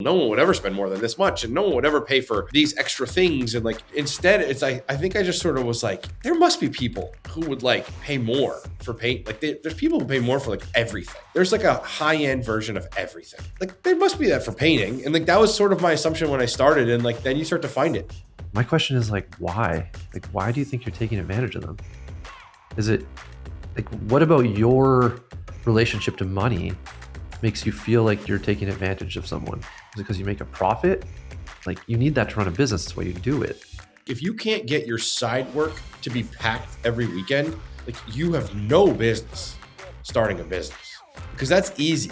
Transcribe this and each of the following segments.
no one would ever spend more than this much and no one would ever pay for these extra things. And like, instead it's like, I think I just sort of was like, there must be people who would like pay more for paint. Like there's people who pay more for like everything. There's like a high-end version of everything. Like there must be that for painting. And like, that was sort of my assumption when I started. And like, then you start to find it. My question is like, why? Like, why do you think you're taking advantage of them? Is it like, what about your relationship to money makes you feel like you're taking advantage of someone? Is it because you make a profit? Like, you need that to run a business. That's why you do it. If you can't get your side work to be packed every weekend, like you have no business starting a business, because that's easy.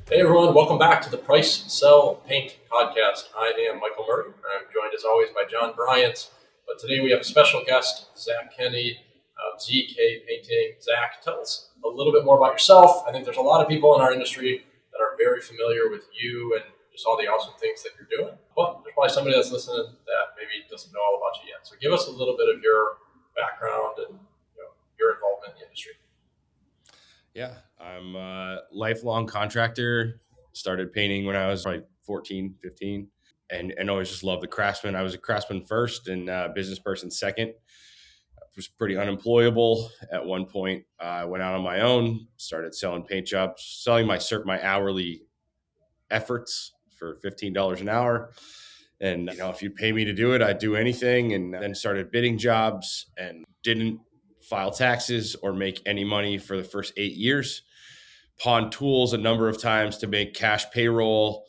Hey everyone, welcome back to the Price, Sell, Paint podcast. I am Michael Murray. I'm joined as always by John Bryant, but today we have a special guest, Zach Kenney of ZK Painting. Zach, tell us a little bit more about yourself. I think there's a lot of people in our industry that are very familiar with you and just all the awesome things that you're doing, but there's probably somebody that's listening that maybe doesn't know all about you yet. So give us a little bit of your background and your involvement in the industry. Yeah, I'm a lifelong contractor. Started painting when I was like 14, 15, and always just loved the craftsman. I was a craftsman first and business person second. I was pretty unemployable at one point. I went out on my own, started selling paint jobs, selling my hourly efforts for $15 an hour. And if you'd pay me to do it, I'd do anything. And then started bidding jobs and didn't file taxes or make any money for the first 8 years. Pawned tools a number of times to make cash payroll,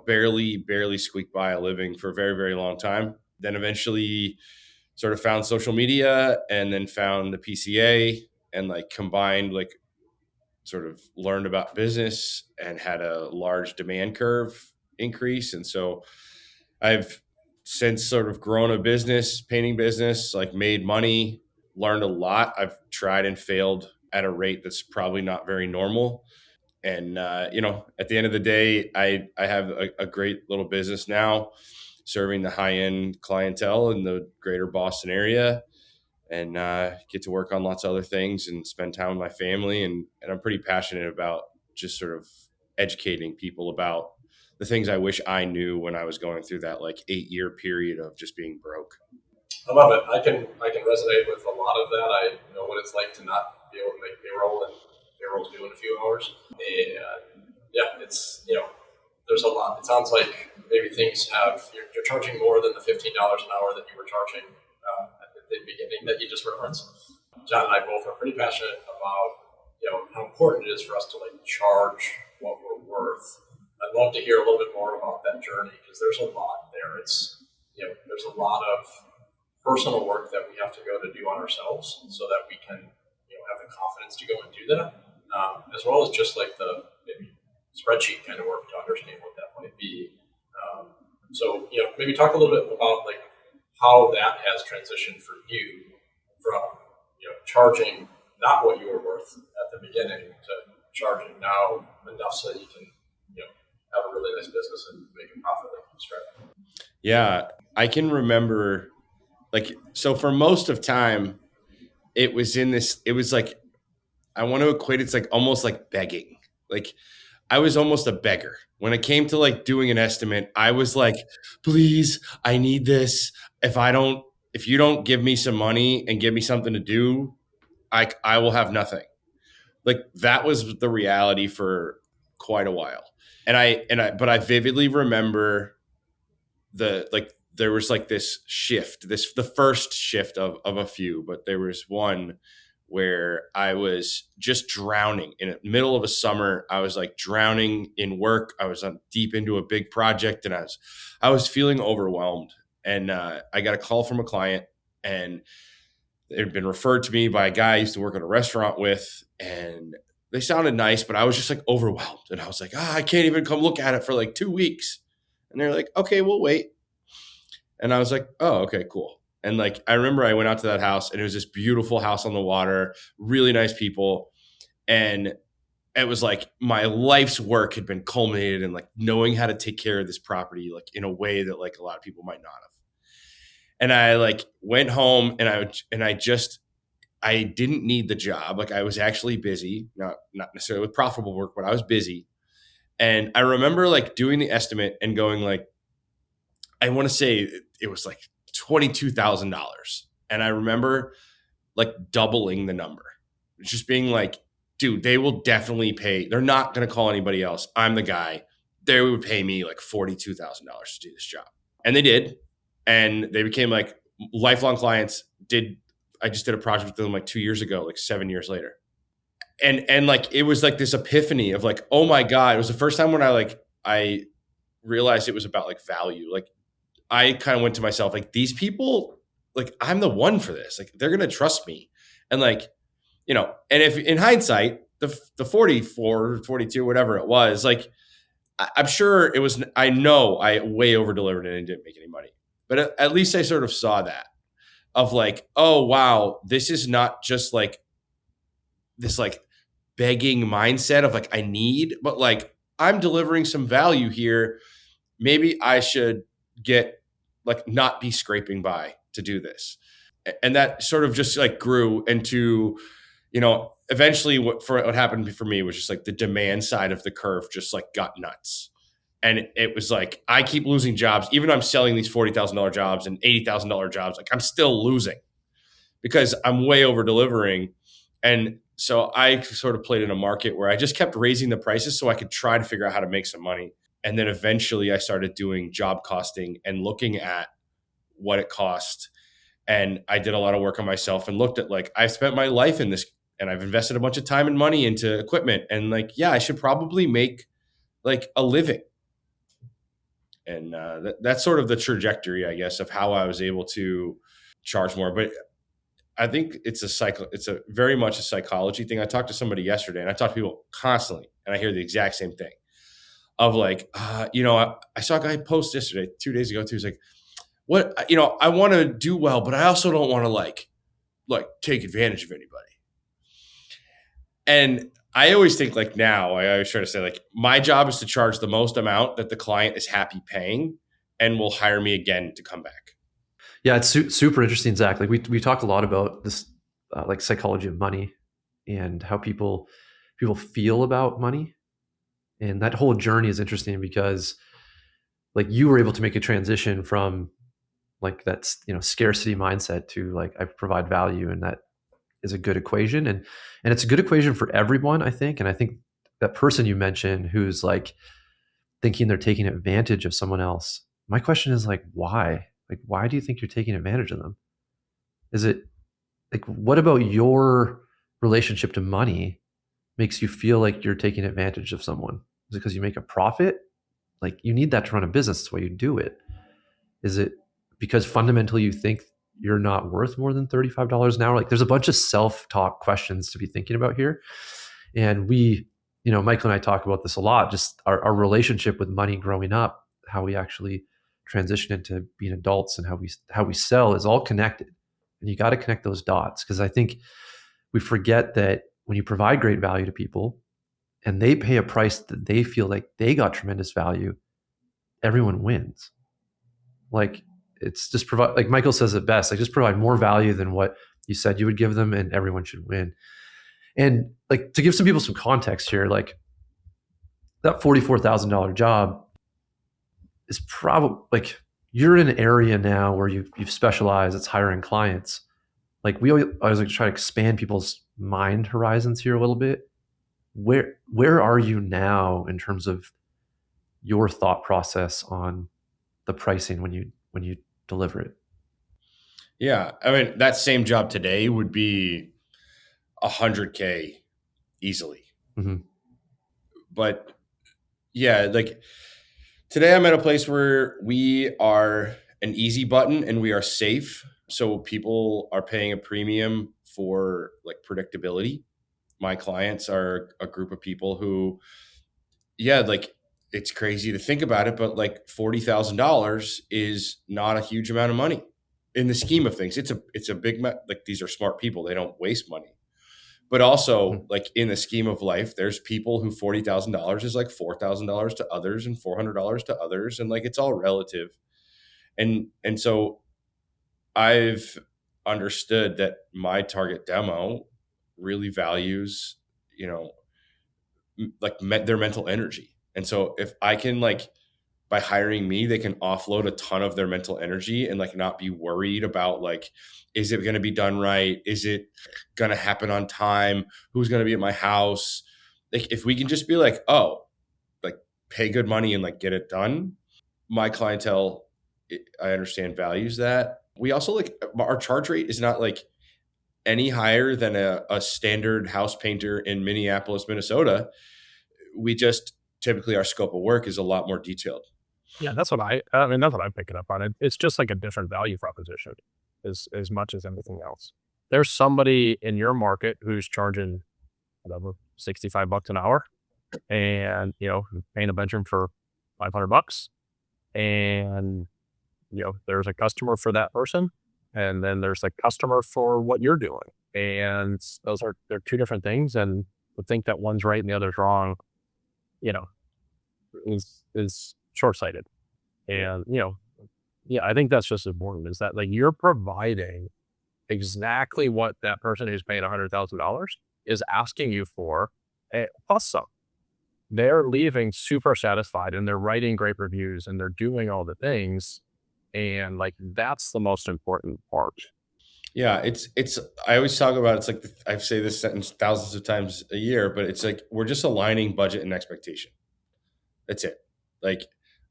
barely squeaked by a living for a very, very long time. Then eventually sort of found social media and then found the PCA and combined, sort of learned about business and had a large demand curve increase. And so I've since sort of grown a business, painting business, made money, learned a lot. I've tried and failed at a rate that's probably not very normal. And, at the end of the day, I have a great little business now serving the high-end clientele in the greater Boston area, and get to work on lots of other things and spend time with my family. And I'm pretty passionate about just sort of educating people about the things I wish I knew when I was going through that 8-year period of just being broke. I love it. I can resonate with a lot of that. I know what it's like to not be able to make payroll, and payroll's due in a few hours. And it's there's a lot. It sounds like maybe things you're charging more than the $15 an hour that you were charging at the beginning that you just referenced. John and I both are pretty passionate about how important it is for us to charge what we're worth. I'd love to hear a little bit more about that journey, because there's a lot there. It's there's a lot of personal work that we have to go to do on ourselves so that we can have the confidence to go and do that, as well as just the maybe spreadsheet kind of work to understand what that might be. So maybe talk a little bit about how that has transitioned for you from charging not what you were worth at the beginning to charging now enough so that you can have a really nice business and make a profit like you described. Yeah, I can remember so for most of time, it was I want to equate it's almost like begging. I was almost a beggar. When it came to doing an estimate, I was please, I need this. If you don't give me some money and give me something to do, I will have nothing. That was the reality for quite a while. But I vividly remember there was this shift, the first shift of a few, but there was one where I was just drowning in the middle of a summer. I was drowning in work. I was deep into a big project, and I was feeling overwhelmed. And I got a call from a client, and it had been referred to me by a guy I used to work at a restaurant with, and they sounded nice, but I was just overwhelmed. And I was I can't even come look at it for 2 weeks. And they're okay, we'll wait. And I was oh, okay, cool. And I remember I went out to that house, and it was this beautiful house on the water, really nice people. And it was my life's work had been culminated in knowing how to take care of this property, in a way that a lot of people might not have. And I went home, and I didn't need the job. Like I was actually busy, not necessarily with profitable work, but I was busy. And I remember like doing the estimate and going like, I want to say it was like $22,000. And I remember like doubling the number, just being like, dude, they will definitely pay. They're not going to call anybody else. I'm the guy. They would pay me like $42,000 to do this job. And they did. And they became like lifelong clients. I just did a project with them like 2 years ago, like 7 years later. And like it was like this epiphany of like, oh my God. It was the first time when I realized it was about like value. Like I kind of went to myself, like these people, like I'm the one for this. Like they're gonna trust me. And like, and if in hindsight, the 44, 42, whatever it was, like I'm sure it was, I know I way over delivered and didn't make any money. But at least I sort of saw that of like, oh wow, this is not just like this like begging mindset of like I need, but like I'm delivering some value here. Maybe I should get like not be scraping by to do this. And that sort of just like grew into, eventually what happened for me was just like the demand side of the curve just like got nuts. And it was like, I keep losing jobs, even though I'm selling these $40,000 jobs and $80,000 jobs, like I'm still losing because I'm way over delivering. And so I sort of played in a market where I just kept raising the prices so I could try to figure out how to make some money. And then eventually I started doing job costing and looking at what it cost. And I did a lot of work on myself and looked at like, I've spent my life in this and I've invested a bunch of time and money into equipment. And like, yeah, I should probably make like a living. And that's sort of the trajectory, I guess, of how I was able to charge more. But I think it's a cycle. It's a very much a psychology thing. I talked to somebody yesterday and I talk to people constantly and I hear the exact same thing of like, I saw a guy post yesterday, 2 days ago too. He's like, what, I want to do well, but I also don't want to like take advantage of anybody. And I always think like now, I always try to say like, my job is to charge the most amount that the client is happy paying and will hire me again to come back. Yeah, it's super interesting, Zach. Like we talk a lot about this, like psychology of money and how people feel about money, and that whole journey is interesting because, like, you were able to make a transition from like that scarcity mindset to like I provide value, and that is a good equation, and it's a good equation for everyone, I think. And I think that person you mentioned who's like thinking they're taking advantage of someone else. My question is like, why? Like, why do you think you're taking advantage of them? Is it like, what about your relationship to money makes you feel like you're taking advantage of someone? Is it because you make a profit? Like, you need that to run a business. That's why you do it. Is it because fundamentally you think you're not worth more than $35 an hour? Like, there's a bunch of self-talk questions to be thinking about here. And we, Michael and I talk about this a lot, just our relationship with money growing up, how we actually transition into being adults, and how we sell is all connected. And you got to connect those dots, because I think we forget that when you provide great value to people and they pay a price that they feel like they got tremendous value, everyone wins. Like, it's just provide, like Michael says it best, like just provide more value than what you said you would give them, and everyone should win. And like, to give some people some context here, like that $44,000 job is probably like, you're in an area now where you've specialized, it's hiring clients. Like I always like to try to expand people's mind horizons here a little bit. Where are you now in terms of your thought process on the pricing when you deliver it? Yeah. I mean, that same job today would be $100K easily. Mm-hmm. But yeah, like today I'm at a place where we are an easy button and we are safe. So people are paying a premium for like predictability. My clients are a group of people who, yeah, like it's crazy to think about it, but like $40,000 is not a huge amount of money in the scheme of things. It's a big, like these are smart people. They don't waste money. But also, like in the scheme of life, there's people who $40,000 is like $4,000 to others and $400 to others, and like it's all relative. And so I've understood that my target demo really values, you know, like their mental energy. And so if I can like, by hiring me, they can offload a ton of their mental energy and like not be worried about like, is it going to be done right? Is it going to happen on time? Who's going to be at my house? Like if we can just be like, oh, like pay good money and like get it done. My clientele, I understand, values that. We also like our charge rate is not like any higher than a standard house painter in Minneapolis, Minnesota. We just typically our scope of work is a lot more detailed. Yeah, that's what I'm picking up on. It's just like a different value proposition as much as anything else. There's somebody in your market who's charging whatever, $65 an hour and, paint a bedroom for $500. And, there's a customer for that person. And then there's a customer for what you're doing. And they're two different things. And to think that one's right and the other's wrong, you know, is short-sighted. And, I think that's just important is that like you're providing exactly what that person who's paying $100,000 is asking you for, plus some. They're leaving super satisfied and they're writing great reviews and they're doing all the things. And like, that's the most important part. Yeah, I always talk about, it's like, I say this sentence thousands of times a year, but it's like, we're just aligning budget and expectation. That's it. Like,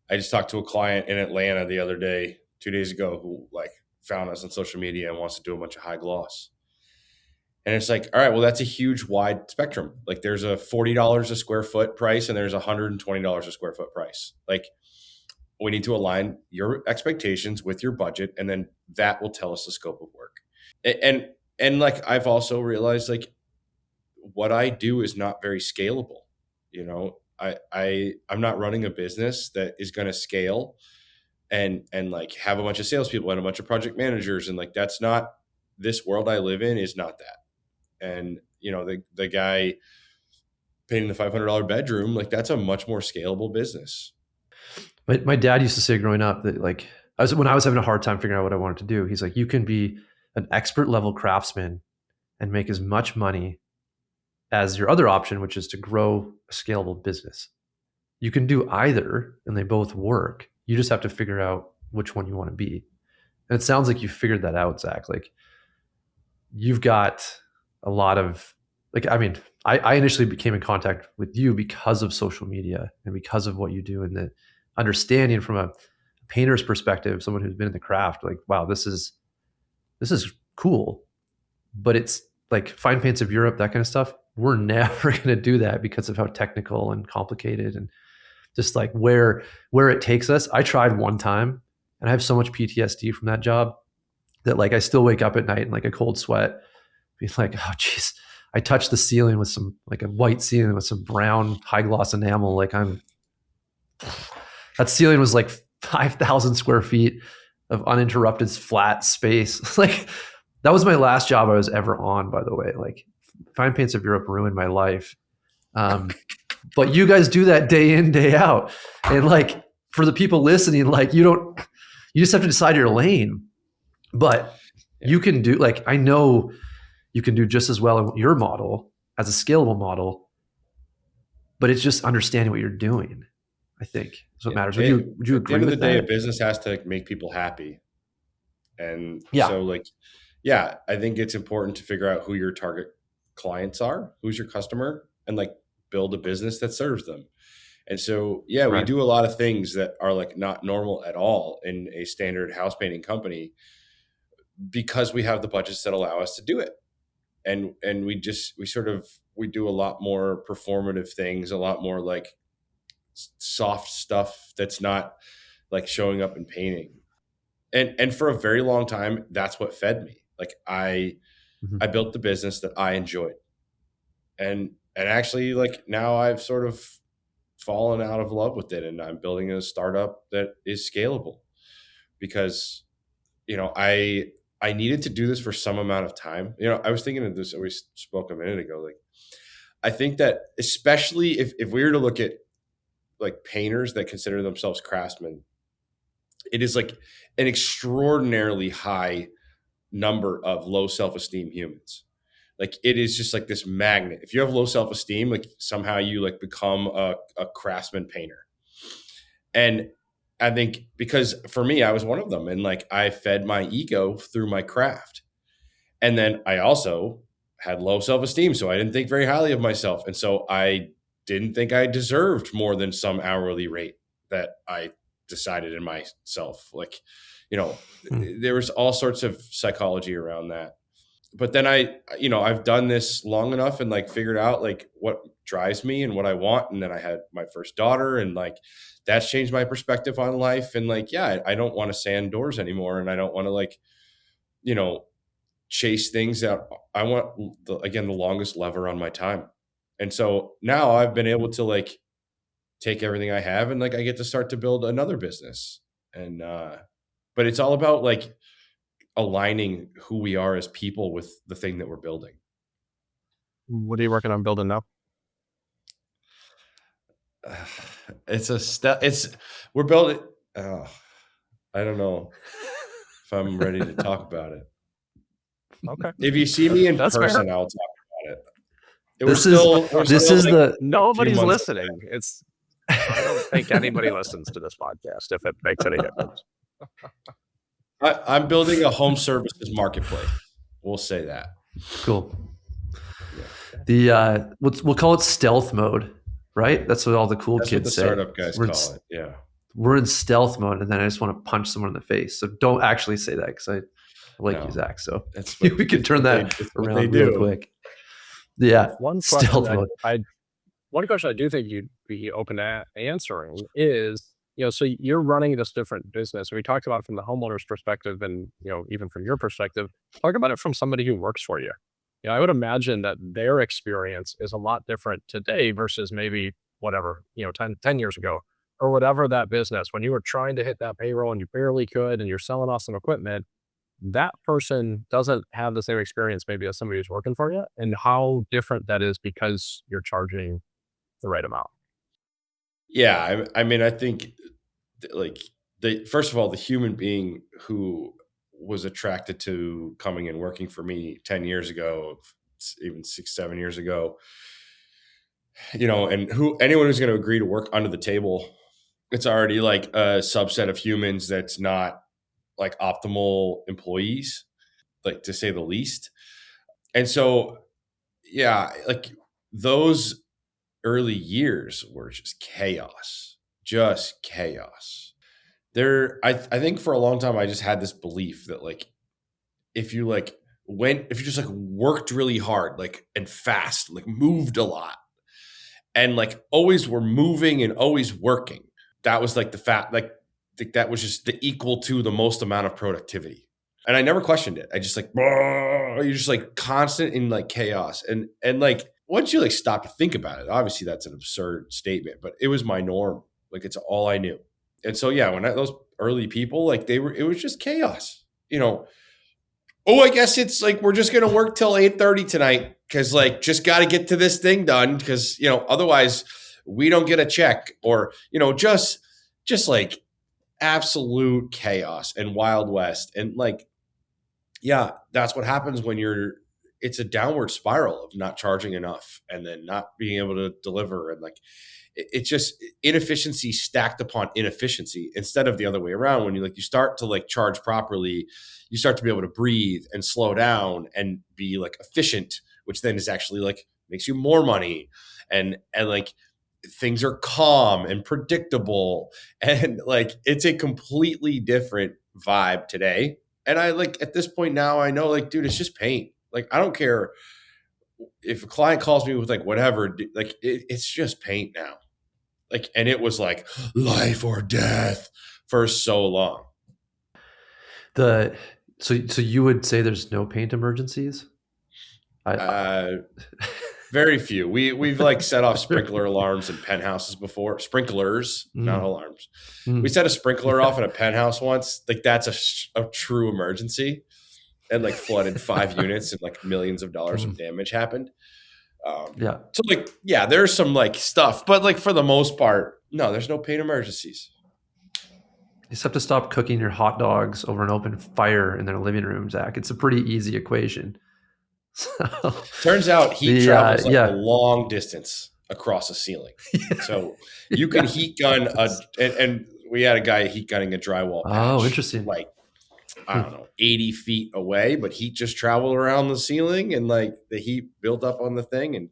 I just talked to a client in Atlanta the other day, 2 days ago, who like found us on social media and wants to do a bunch of high gloss. And it's like, all right, well, that's a huge wide spectrum. Like there's a $40 a square foot price and there's $120 a square foot price. Like we need to align your expectations with your budget, and then that will tell us the scope of work. And like I've also realized like what I do is not very scalable. You know, I'm not running a business that is going to scale and like have a bunch of salespeople and a bunch of project managers, and like that's not, this world I live in is not that. And the guy painting the $500 bedroom, like that's a much more scalable business. My dad used to say growing up that like when I was having a hard time figuring out what I wanted to do, he's like, you can be an expert level craftsman and make as much money as your other option, which is to grow a scalable business. You can do either and they both work. You just have to figure out which one you want to be. And it sounds like you figured that out, Zach. Like you've got a lot of like, I mean, I initially became in contact with you because of social media and because of what you do, and the understanding from a painter's perspective, someone who's been in the craft, like, wow, this is cool. But it's like Fine Paints of Europe, that kind of stuff. We're never going to do that because of how technical and complicated and just like where it takes us. I tried one time and I have so much PTSD from that job that like I still wake up at night in like a cold sweat, being like, oh geez, I touched the ceiling with some like a white ceiling with some brown high gloss enamel. Like that ceiling was like 5,000 square feet of uninterrupted flat space. Like that was my last job I was ever on, by the way. Like Fine Paints of Europe ruined my life. But you guys do that day in, day out. And like for the people listening, like you just have to decide your lane. But you can do, like, I know you can do just as well in your model as a scalable model, but it's just understanding what you're doing, I think, is what matters. Would you agree with that? At the end of the day, a business has to make people happy. And so like, yeah, I think it's important to figure out who your target clients are, who's your customer, and like build a business that serves them. And so, yeah, we do a lot of things that are like not normal at all in a standard house painting company because we have the budgets that allow us to do it. And we do a lot more performative things, a lot more like soft stuff that's not like showing up in painting. And for a very long time, that's what fed me. Like I built the business that I enjoyed. And actually like now I've sort of fallen out of love with it, and I'm building a startup that is scalable because, I needed to do this for some amount of time. I was thinking of this, we spoke a minute ago. Like, I think that especially if we were to look at like painters that consider themselves craftsmen, it is like an extraordinarily high number of low self-esteem humans. Like it is just like this magnet. If you have low self-esteem, like somehow you like become a craftsman painter. And I think because for me, I was one of them, and like I fed my ego through my craft. And then I also had low self-esteem, so I didn't think very highly of myself. And so I didn't think I deserved more than some hourly rate that I decided in myself. Like, there was all sorts of psychology around that. But then I've done this long enough and like figured out like what drives me and what I want. And then I had my first daughter, and like that's changed my perspective on life. And like, yeah, I don't want to sand doors anymore. And I don't want to like, chase things that I want, the longest lever on my time. And so now I've been able to like take everything I have and like I get to start to build another business. And but it's all about like aligning who we are as people with the thing that we're building. What are you working on building now? It's a step. We're building. I don't know if I'm ready to talk about it. Okay. If you see me in That's person, fair. I'll talk about it. Nobody's listening. I don't think anybody listens to this podcast if it makes any difference. I'm building a home services marketplace. We'll say that. Cool. The we'll call it stealth mode, right? That's what all the cool kids say. Startup guys call it. Yeah. We're in stealth mode, and then I just want to punch someone in the face. So don't actually say that because I like you, Zach. So we can turn that around real quick. Yeah. One question I do think you'd be open to answering is, so you're running this different business. We talked about it from the homeowner's perspective and, even from your perspective, talk about it from somebody who works for you. I would imagine that their experience is a lot different today versus maybe whatever, 10 years ago or whatever that business, when you were trying to hit that payroll and you barely could, and you're selling off some equipment, that person doesn't have the same experience maybe as somebody who's working for you, and how different that is because you're charging the right amount. Yeah. I mean, I think like first of all, the human being who was attracted to coming and working for me 10 years ago, even 6-7 years ago, and anyone who's going to agree to work under the table, it's already like a subset of humans that's not like optimal employees, like to say the least. And so, yeah, like those early years were just chaos. I think for a long time, I just had this belief that like, if you just like worked really hard, like, and fast, like moved a lot and like always were moving and always working, that was like the fact, like that was just the equal to the most amount of productivity. And I never questioned it. I just like, you're just like constant in like chaos. And like, once you like stop to think about it, obviously that's an absurd statement, but it was my norm. Like it's all I knew. And so, yeah, when those early people, like it was just chaos, I guess it's like, we're just going to work till 8:30 tonight. Cause like, just got to get to this thing done. Cause otherwise we don't get a check, or, just like absolute chaos and Wild West. And like, yeah, that's what happens when it's a downward spiral of not charging enough and then not being able to deliver. And like, it's just inefficiency stacked upon inefficiency instead of the other way around. When you start to like charge properly, you start to be able to breathe and slow down and be like efficient, which then is actually like makes you more money. And like things are calm and predictable. And like, it's a completely different vibe today. And I like at this point now, I know like, dude, it's just paint. Like, I don't care if a client calls me with like whatever, like it's just paint now. Like, and it was like life or death for so long. So you would say there's no paint emergencies? Very few. We've like set off sprinkler alarms in penthouses before. Sprinklers, not alarms. We set a sprinkler off in a penthouse once. Like that's a true emergency, and like flooded 5 units and like millions of dollars of damage happened. So like, yeah, there's some like stuff, but like for the most part, no, there's no paint emergencies. just have to stop cooking your hot dogs over an open fire in their living room, Zach. It's a pretty easy equation. So, Turns out heat travels like a yeah. long distance across a ceiling. So you can heat gun and we had a guy heat gunning a drywall patch. Oh, interesting. Like, I don't know, 80 feet away, but heat just traveled around the ceiling and like the heat built up on the thing and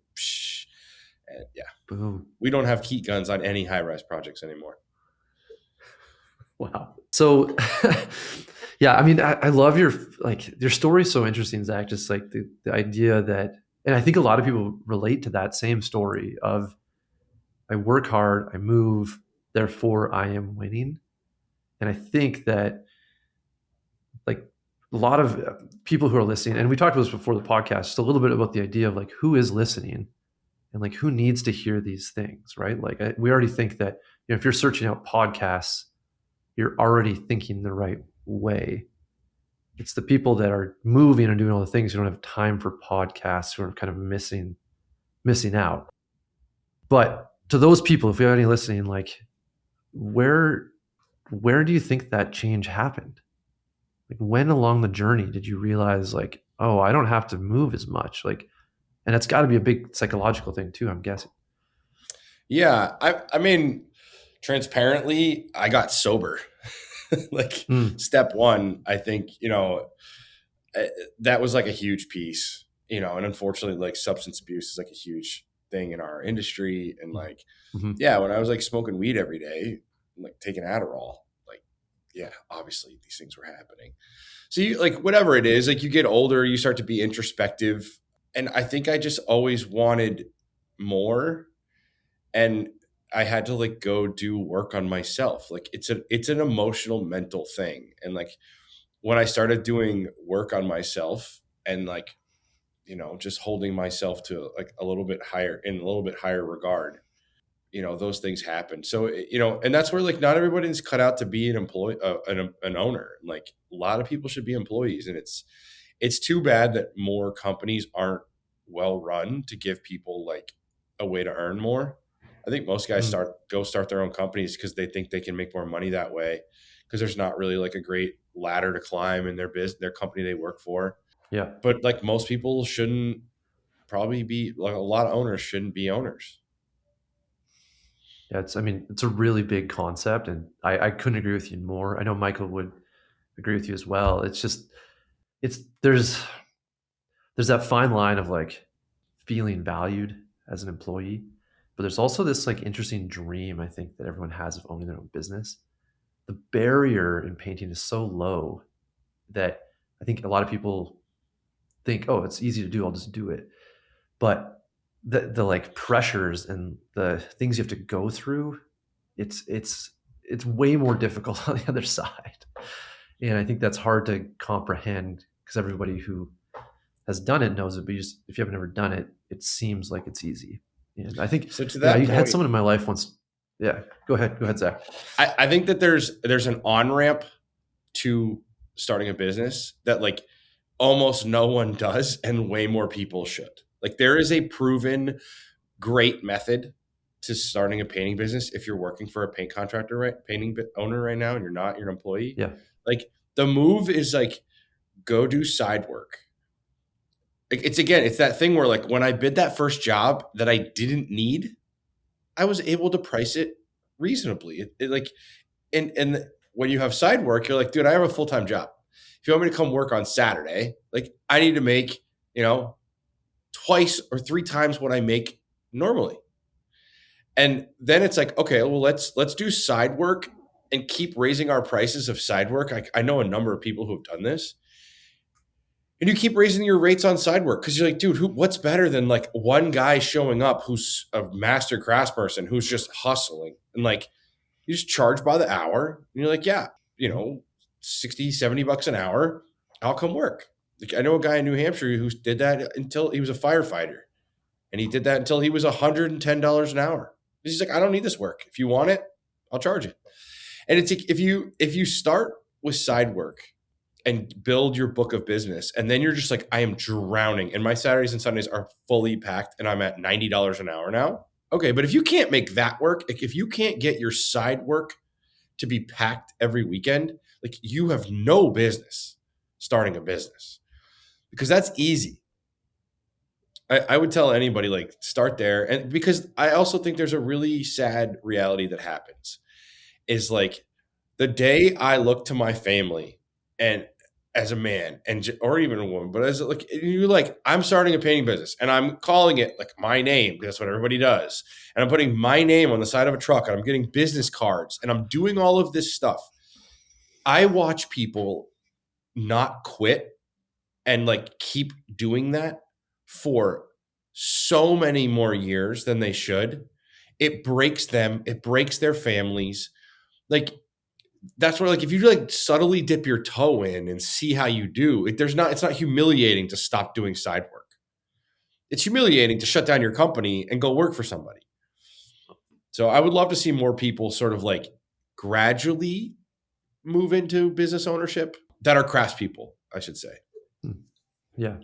yeah. Boom. We don't have heat guns on any high-rise projects anymore. Wow. So yeah, I mean, I love your story is so interesting, Zach. Just like the idea that, and I think a lot of people relate to that same story of I work hard, I move, therefore I am winning. And I think that like a lot of people who are listening, and we talked about this before the podcast, just a little bit about the idea of like who is listening and like who needs to hear these things, right? Like we already think that, you know, if you're searching out podcasts, you're already thinking the right way. It's the people that are moving and doing all the things who don't have time for podcasts who are kind of missing out. But to those people, if you have any listening, like where do you think that change happened? Like when along the journey did you realize like, oh, I don't have to move as much? Like, and it's got to be a big psychological thing too, I'm guessing. Yeah. I mean, transparently, I got sober. Like step one, I think, you know, that was like a huge piece, you know, and unfortunately like substance abuse is like a huge thing in our industry. And like, yeah, when I was like smoking weed every day, like taking Adderall, like, yeah, obviously these things were happening. So you like, whatever it is, like you get older, you start to be introspective. And I think I just always wanted more. And I had to like go do work on myself. Like it's an emotional, mental thing. And like when I started doing work on myself and like, you know, just holding myself to like a little bit higher regard, you know, those things happen. So, you know, and that's where like not everybody's cut out to be an employee, an owner. Like a lot of people should be employees, and it's too bad that more companies aren't well run to give people like a way to earn more. I think most guys start their own companies because they think they can make more money that way, because there's not really like a great ladder to climb in their company they work for. Yeah. But like most people shouldn't probably be like, a lot of owners shouldn't be owners. Yeah, it's a really big concept, and I couldn't agree with you more. I know Michael would agree with you as well. It's just there's that fine line of like feeling valued as an employee, but there's also this like interesting dream I think that everyone has of owning their own business. The barrier in painting is so low that I think a lot of people think, oh, it's easy to do, I'll just do it. But the like pressures and the things you have to go through, it's way more difficult on the other side. And I think that's hard to comprehend because everybody who has done it knows it, but if you haven't ever done it, it seems like it's easy. And I think so. To that point, I had someone in my life once. Yeah, go ahead, Zach. I think that there's an on ramp to starting a business that like almost no one does, and way more people should. Like there is a proven great method to starting a painting business if you're working for a paint contractor, right? Painting owner right now, and you're an employee. Yeah. Like the move is like go do side work. Like it's that thing where like when I bid that first job that I didn't need, I was able to price it reasonably. And when you have side work, you're like, dude, I have a full-time job. If you want me to come work on Saturday, like I need to make, you know, twice or three times what I make normally. And then it's like, okay, well, let's do side work and keep raising our prices of side work. I know a number of people who have done this. And you keep raising your rates on side work because you're like, dude, what's better than like one guy showing up who's a master craftsperson who's just hustling, and like you just charge by the hour and you're like, yeah, you know, 60, 70 bucks an hour, I'll come work. Like I know a guy in New Hampshire who did that until he was a firefighter, and he did that until he was $110 an hour. He's like, I don't need this work. If you want it, I'll charge it. And it's like, if you start with side work and build your book of business, and then you're just like, I am drowning and my Saturdays and Sundays are fully packed and I'm at $90 an hour now. Okay. But if you can't make that work, if you can't get your side work to be packed every weekend, like you have no business starting a business, because that's easy. I would tell anybody, like, start there. And because I also think there's a really sad reality that happens is like the day I look to my family and as a man or even a woman, but as like you're like, I'm starting a painting business and I'm calling it like my name because that's what everybody does. And I'm putting my name on the side of a truck and I'm getting business cards and I'm doing all of this stuff. I watch people not quit and like keep doing that for so many more years than they should. It breaks them, it breaks their families. Like that's where, like, if you like subtly dip your toe in and see how you do, it's not humiliating to stop doing side work. It's humiliating to shut down your company and go work for somebody. So I would love to see more people sort of like gradually move into business ownership that are craftspeople, I should say. Yeah.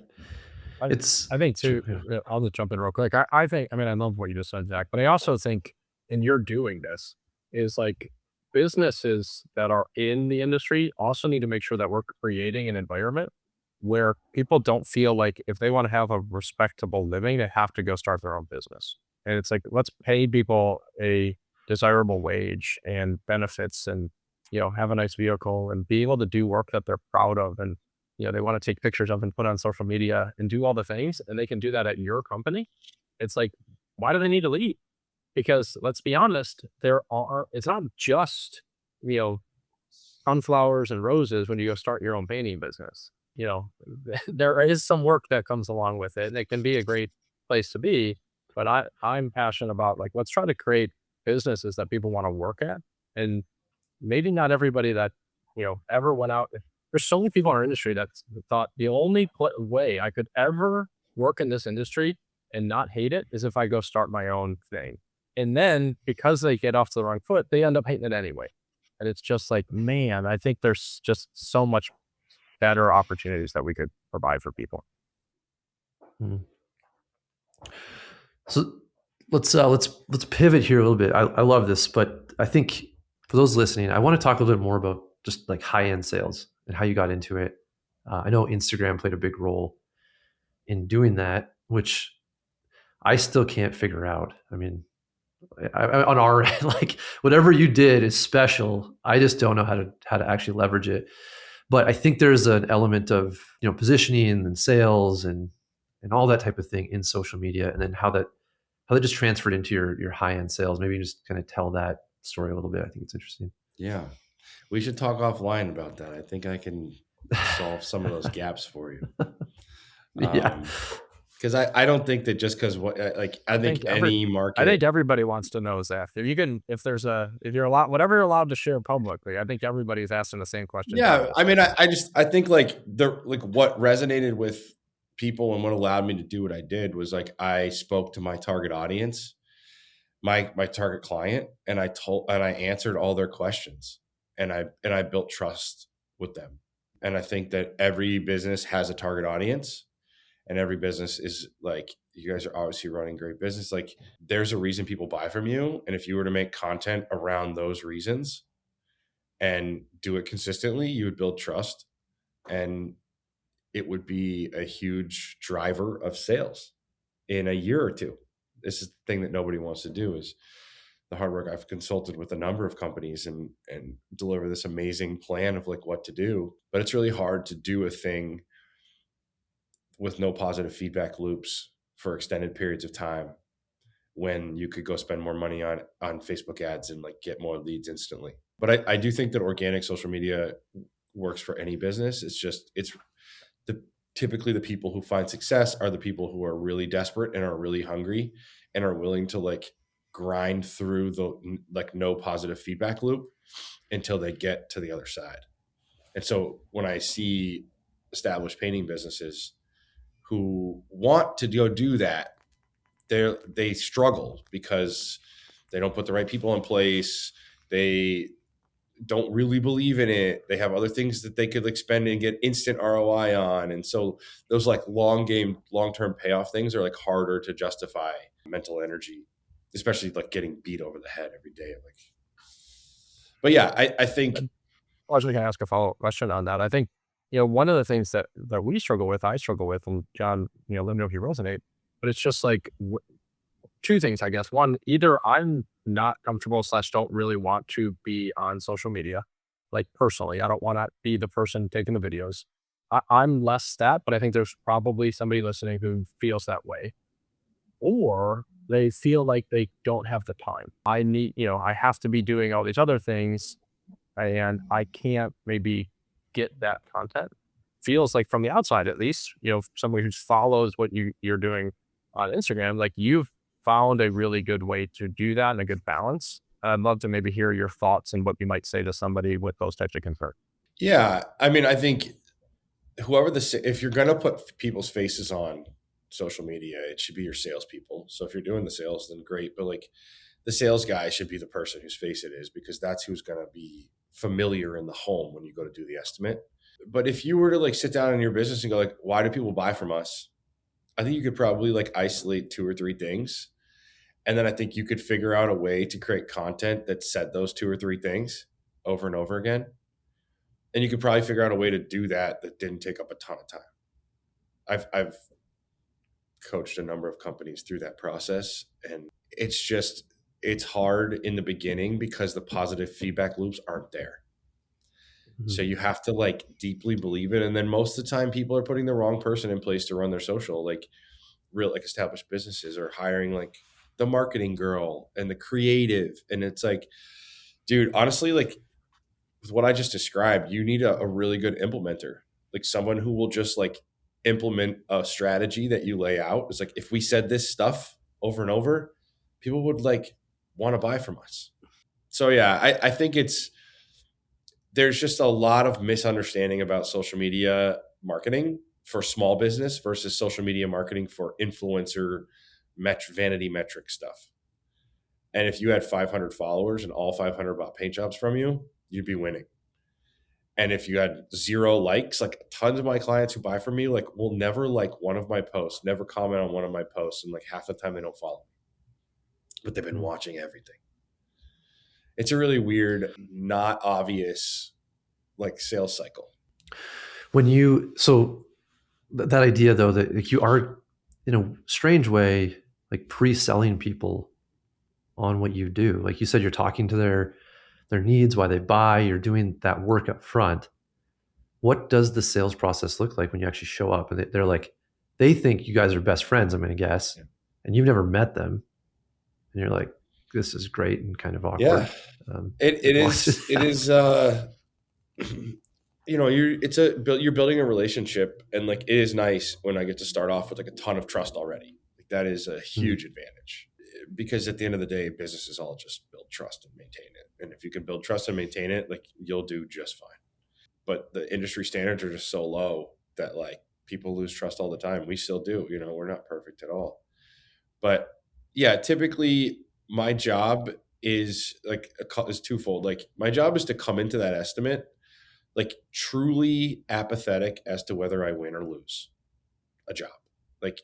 I think too, I'll just jump in real quick. I think, I mean, I love what you just said, Zach, but I also think, and you're doing this, is like businesses that are in the industry also need to make sure that we're creating an environment where people don't feel like if they want to have a respectable living, they have to go start their own business. And it's like, let's pay people a desirable wage and benefits and, have a nice vehicle and be able to do work that they're proud of. And, they want to take pictures of and put on social media and do all the things, and they can do that at your company. It's like, why do they need to leave? Because let's be honest, it's not just, sunflowers and roses when you go start your own painting business. There is some work that comes along with it, and it can be a great place to be. But I'm passionate about, like, let's try to create businesses that people want to work at. And maybe not everybody that, ever went out. There's so many people in our industry that thought the only way I could ever work in this industry and not hate it is if I go start my own thing. And then because they get off to the wrong foot, they end up hating it anyway. And it's just like, man, I think there's just so much better opportunities that we could provide for people. So let's pivot here a little bit. I love this, but I think for those listening, I want to talk a little bit more about just like high-end sales and how you got into it. I know Instagram played a big role in doing that, which I still can't figure out. I mean, on our end, like whatever you did is special. I just don't know how to actually leverage it. But I think there's an element of positioning and sales and all that type of thing in social media, and then how that just transferred into your high end sales. Maybe you just kind of tell that story a little bit. I think it's interesting. Yeah, we should talk offline about that. I think I can solve some of those gaps for you. Yeah. Because I don't think that just because I think any market. I think everybody wants to know, Zach. If you're whatever you're allowed to share publicly, I think everybody's asking the same question. Yeah, I mean, I think like what resonated with people and what allowed me to do what I did was like I spoke to my target audience, my target client, and I answered all their questions, and I built trust with them. And I think that every business has a target audience. And every business is like, you guys are obviously running great business. Like there's a reason people buy from you. And if you were to make content around those reasons and do it consistently, you would build trust, and it would be a huge driver of sales in a year or two. This is the thing that nobody wants to do, is the hard work. I've consulted with a number of companies and deliver this amazing plan of like what to do, but it's really hard to do a thing with no positive feedback loops for extended periods of time when you could go spend more money on Facebook ads and like get more leads instantly. But I do think that organic social media works for any business. It's typically the people who find success are the people who are really desperate and are really hungry and are willing to like grind through the like no positive feedback loop until they get to the other side. And so when I see established painting businesses who want to go do that, they struggle because they don't put the right people in place. They don't really believe in it. They have other things that they could like spend and get instant ROI on. And so those like long-term payoff things are like harder to justify mental energy, especially like getting beat over the head every day. Like But yeah, I think, I was just going to ask a follow-up question on that. I think, one of the things that we struggle with, I struggle with, and John, let me know if you resonate, but it's just like two things, I guess. One, either I'm not comfortable / don't really want to be on social media, like personally. I don't want to be the person taking the videos. I'm less that, but I think there's probably somebody listening who feels that way, or they feel like they don't have the time. I need, I have to be doing all these other things and I can't maybe get that content. Feels like from the outside, at least, somebody who follows what you're doing on Instagram, like you've found a really good way to do that and a good balance. I'd love to maybe hear your thoughts and what you might say to somebody with those types of concerns. yeah, I mean, I think if you're going to put people's faces on social media, it should be your salespeople. So if you're doing the sales, then great. But like the sales guy should be the person whose face it is, because that's who's going to be familiar in the home when you go to do the estimate. But if you were to like sit down in your business and go like, why do people buy from us? I think you could probably like isolate 2 or 3 things. And then I think you could figure out a way to create content that said those 2 or 3 things over and over again. And you could probably figure out a way to do that didn't take up a ton of time. I've coached a number of companies through that process, and it's hard in the beginning because the positive feedback loops aren't there. Mhm. So you have to like deeply believe it. And then most of the time people are putting the wrong person in place to run their social, like real like established businesses are hiring like the marketing girl and the creative. And it's like, dude, honestly, like with what I just described, you need a really good implementer, like someone who will just like implement a strategy that you lay out. It's like, if we said this stuff over and over, people would like want to buy from us. So yeah, I think there's just a lot of misunderstanding about social media marketing for small business versus social media marketing for influencer vanity metric stuff. And if you had 500 followers and all 500 bought paint jobs from you, you'd be winning. And if you had 0 likes, like tons of my clients who buy from me, like will never like one of my posts, never comment on one of my posts. And like half the time they don't follow me, but they've been watching everything. It's a really weird, not obvious like sales cycle. That idea though, that like you are in a strange way like pre-selling people on what you do. Like you said, you're talking to their needs, why they buy, you're doing that work up front. What does the sales process look like when you actually show up and they're like, they think you guys are best friends, I'm going to guess, Yeah. and you've never met them, and you're like, this is great and kind of awkward. Yeah, it is. You're building a relationship, and like it is nice when I get to start off with like a ton of trust already. Like that is a huge advantage, because at the end of the day, businesses all just build trust and maintain it. And if you can build trust and maintain it, like you'll do just fine. But the industry standards are just so low that like people lose trust all the time. We still do. We're not perfect at all. But yeah, typically my job is twofold. Like my job is to come into that estimate like truly apathetic as to whether I win or lose a job. Like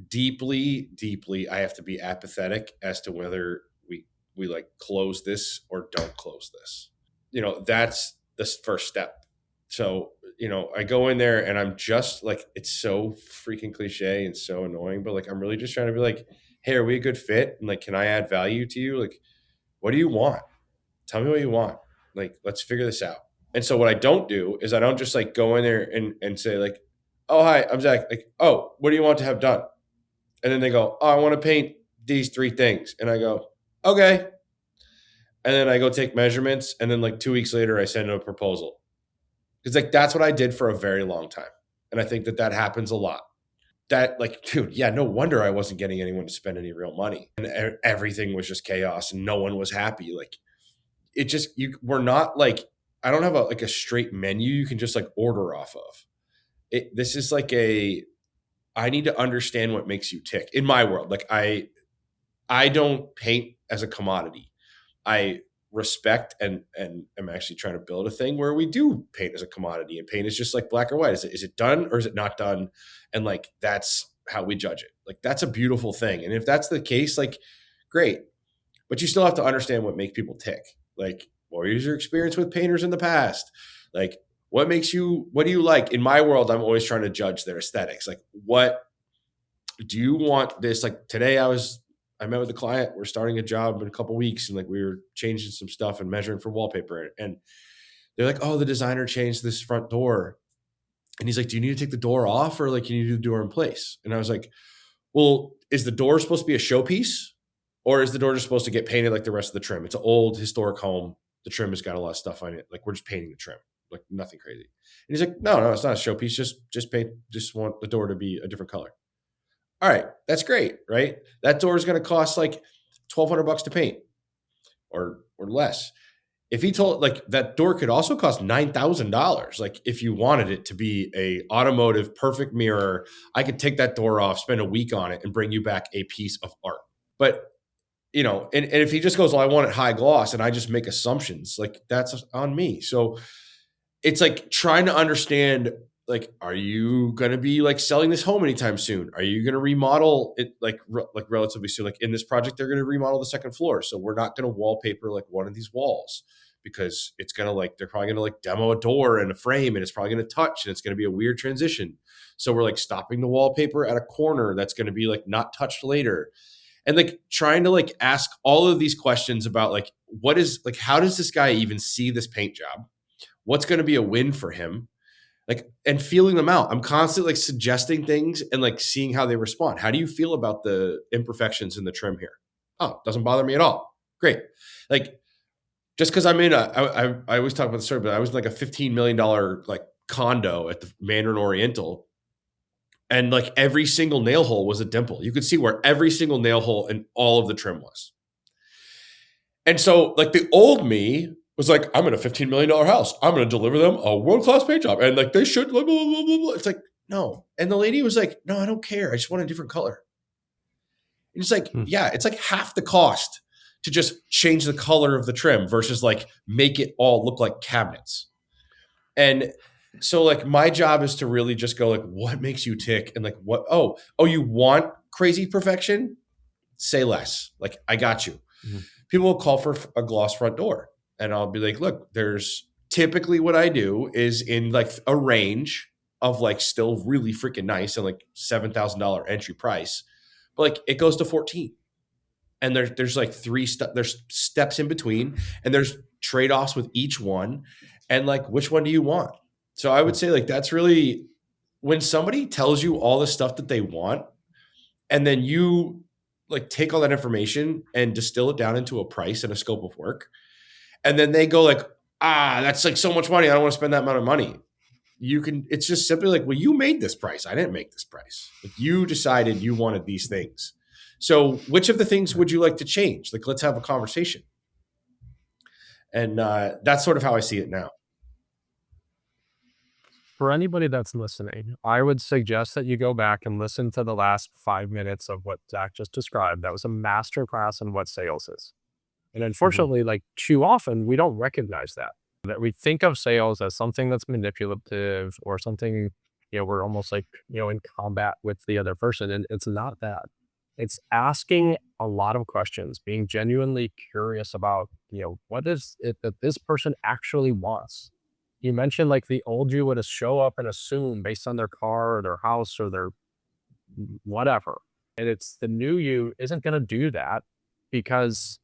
deeply, deeply, I have to be apathetic as to whether we like close this or don't close this. That's the first step. So, I go in there and I'm just like, it's so freaking cliche and so annoying, but like, I'm really just trying to be like, hey, are we a good fit? And like, can I add value to you? Like, what do you want? Tell me what you want. Like, let's figure this out. And so what I don't do is I don't just like go in there and say like, oh, hi, I'm Zach. Like, oh, what do you want to have done? And then they go, oh, I want to paint these 3 things. And I go, okay. And then I go take measurements. And then like 2 weeks later, I send them a proposal. Because like, that's what I did for a very long time. And I think that happens a lot. That like, dude, yeah, no wonder I wasn't getting anyone to spend any real money. And everything was just chaos and no one was happy. Like we're not like, I don't have a straight menu you can just like order off of. This is like I need to understand what makes you tick in my world. Like I don't paint as a commodity. I respect and am actually trying to build a thing where we do paint as a commodity, and paint is just like black or white. Is it done or is it not done? And like, that's how we judge it. Like, that's a beautiful thing. And if that's the case, like, great, but you still have to understand what makes people tick. Like, what is your experience with painters in the past? Like, what do you like? In my world, I'm always trying to judge their aesthetics. Like, what do you want this? Like today I met with a client. We're starting a job in a couple weeks, and like we were changing some stuff and measuring for wallpaper. And they're like, "Oh, the designer changed this front door." And he's like, "Do you need to take the door off, or like you need to do the door in place?" And I was like, "Well, is the door supposed to be a showpiece, or is the door just supposed to get painted like the rest of the trim? It's an old historic home. The trim has got a lot of stuff on it. Like we're just painting the trim, like nothing crazy." And he's like, "No, it's not a showpiece. Just paint. Just want the door to be a different color." All right, that's great, right? That door is going to cost like $1,200 to paint, or less. If he told, like, that door could also cost $9,000. Like if you wanted it to be a automotive perfect mirror, I could take that door off, spend a week on it, and bring you back a piece of art. But and if he just goes, "Well, I want it high gloss," and I just make assumptions, like that's on me. So it's like trying to understand, like, are you going to be like selling this home anytime soon? Are you going to remodel it like relatively soon? Like in this project, they're going to remodel the second floor. So we're not going to wallpaper like one of these walls, because it's going to like, they're probably going to like demo a door and a frame, and it's probably going to touch, and it's going to be a weird transition. So we're like stopping the wallpaper at a corner that's going to be like not touched later. And like trying to like ask all of these questions about like, how does this guy even see this paint job? What's going to be a win for him? Like, and feeling them out. I'm constantly like suggesting things and like seeing how they respond. How do you feel about the imperfections in the trim here? Oh, it doesn't bother me at all. Great. Like, just because I'm in I always talk about the story, but I was in like a $15 million like condo at the Mandarin Oriental. And like every single nail hole was a dimple. You could see where every single nail hole in all of the trim was. And so like the old me was like, "I'm in a $15 million house. I'm going to deliver them a world-class paint job. And like they should blah, blah, blah, blah, blah." It's like, no. And the lady was like, "No, I don't care. I just want a different color." And it's like, yeah, it's like half the cost to just change the color of the trim versus like make it all look like cabinets. And so like my job is to really just go like, what makes you tick? And like, oh, you want crazy perfection? Say less. Like, I got you. Mm-hmm. People will call for a gloss front door, and I'll be like, "Look, there's typically what I do is in like a range of like still really freaking nice and like $7,000 entry price, but like it goes to 14. And there's like there's steps in between, and there's trade-offs with each one. And like, which one do you want?" So I would say like, that's really when somebody tells you all the stuff that they want, and then you like take all that information and distill it down into a price and a scope of work. And then they go like, "That's like so much money. I don't want to spend that amount of money." It's just simply like, "Well, you made this price. I didn't make this price. Like, you decided you wanted these things. So which of the things would you like to change? Like, let's have a conversation." And that's sort of how I see it now. For anybody that's listening, I would suggest that you go back and listen to the last 5 minutes of what Zach just described. That was a master class in what sales is. And unfortunately, like too often, we don't recognize that we think of sales as something that's manipulative or something, we're almost like, in combat with the other person. And it's not that. It's asking a lot of questions, being genuinely curious about, what is it that this person actually wants? You mentioned like the old you would show up and assume based on their car or their house or their whatever. And it's the new you isn't going to do that, because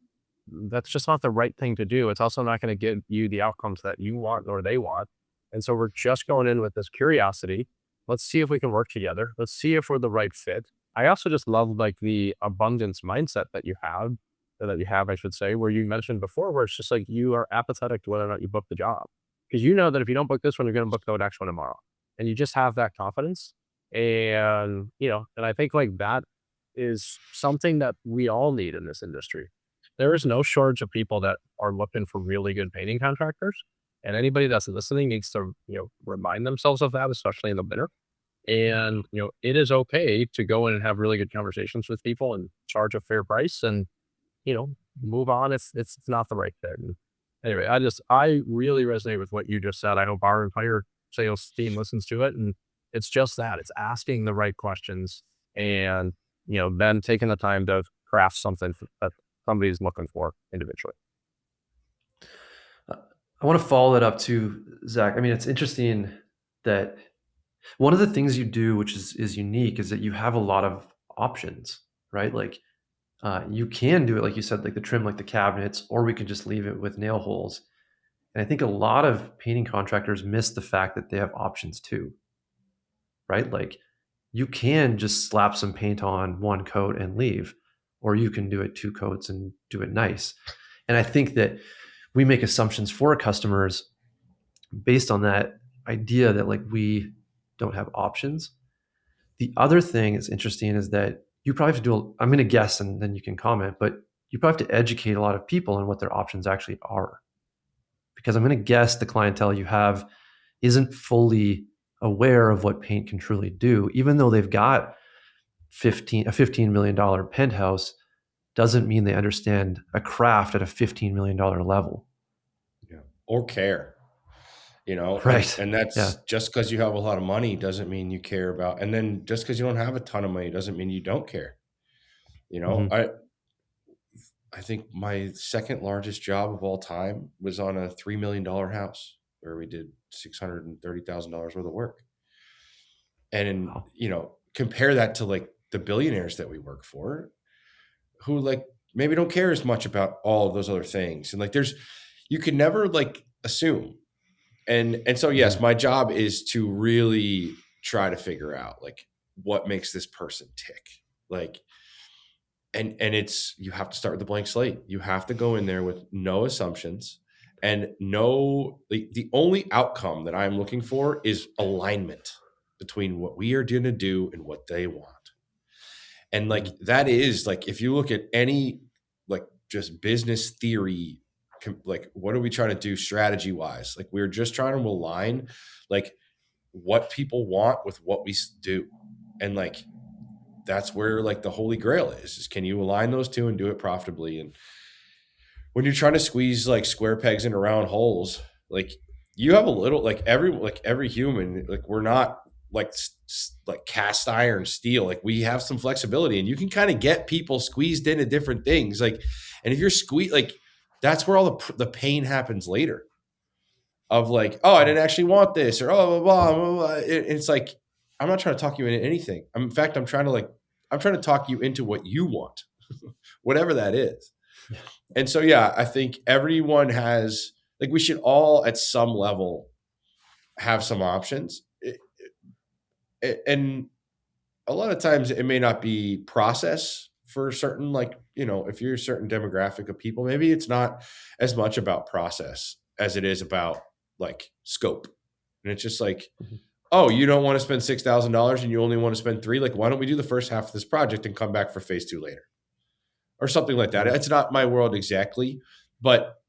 that's just not the right thing to do. It's also not going to give you the outcomes that you want or they want. And so we're just going in with this curiosity. Let's see if we can work together. Let's see if we're the right fit. I also just love like the abundance mindset that you have, I should say, where you mentioned before, where it's just like you are apathetic to whether or not you book the job. Because you know that if you don't book this one, you're going to book the next one tomorrow. And you just have that confidence. And, and I think like that is something that we all need in this industry. There is no shortage of people that are looking for really good painting contractors. And anybody that's listening needs to, remind themselves of that, especially in the winter. And, it is okay to go in and have really good conversations with people and charge a fair price and, move on. It's not the right fit. And anyway, I really resonate with what you just said. I hope our entire sales team listens to it. And it's just that. It's asking the right questions and, then taking the time to craft something that somebody's looking for individually. I want to follow that up to Zach. I mean, it's interesting that one of the things you do, which is unique, is that you have a lot of options, right? Like you can do it, like you said, like the trim, like the cabinets, or we could just leave it with nail holes. And I think a lot of painting contractors miss the fact that they have options too, right? Like you can just slap some paint on one coat and leave, or you can do it 2 coats and do it nice. And I think that we make assumptions for our customers based on that idea that like we don't have options. The other thing that's interesting is that you probably have to do, I'm going to guess and then you can comment, but you probably have to educate a lot of people on what their options actually are. Because I'm going to guess the clientele you have isn't fully aware of what paint can truly do, even though they've got a $15 million penthouse doesn't mean they understand a craft at a $15 million level. Yeah. Or care. Right. And that's Yeah. just because you have a lot of money doesn't mean you care about, and then just because you don't have a ton of money doesn't mean you don't care. Mhm. I think my second largest job of all time was on a $3 million house where we did $630,000 worth of work. And, Wow. compare that to like the billionaires that we work for who like maybe don't care as much about all of those other things. And like you can never like assume. And so yes, Mhm. my job is to really try to figure out like what makes this person tick. Like and it's you have to start with a blank slate. You have to go in there with no assumptions and the only outcome that I'm looking for is alignment between what we are going to do and what they want. And like that is like if you look at any like just business theory, like what are we trying to do strategy wise? Like we're just trying to align like what people want with what we do. And like that's where like the holy grail is can you align those two and do it profitably? And when you're trying to squeeze like square pegs into round holes, like you have a little like every human, like we're not like like cast iron steel. Like we have some flexibility and you can kind of get people squeezed into different things. Like, and if you're like that's where all the pain happens later of like, oh, I didn't actually want this or oh, blah, blah, blah, blah. It's like, I'm not trying to talk you into anything. In fact, I'm trying to talk you into what you want, whatever that is. Yeah. And so, yeah, I think everyone has, like, we should all at some level have some options. And a lot of times it may not be process for certain, like, if you're a certain demographic of people, maybe it's not as much about process as it is about like scope. And it's just like, Mhm. oh, you don't want to spend $6,000 and you only want to spend $3,000. Like, why don't we do the first half of this project and come back for phase 2 later? Or something like that. Mhm. It's not my world exactly, but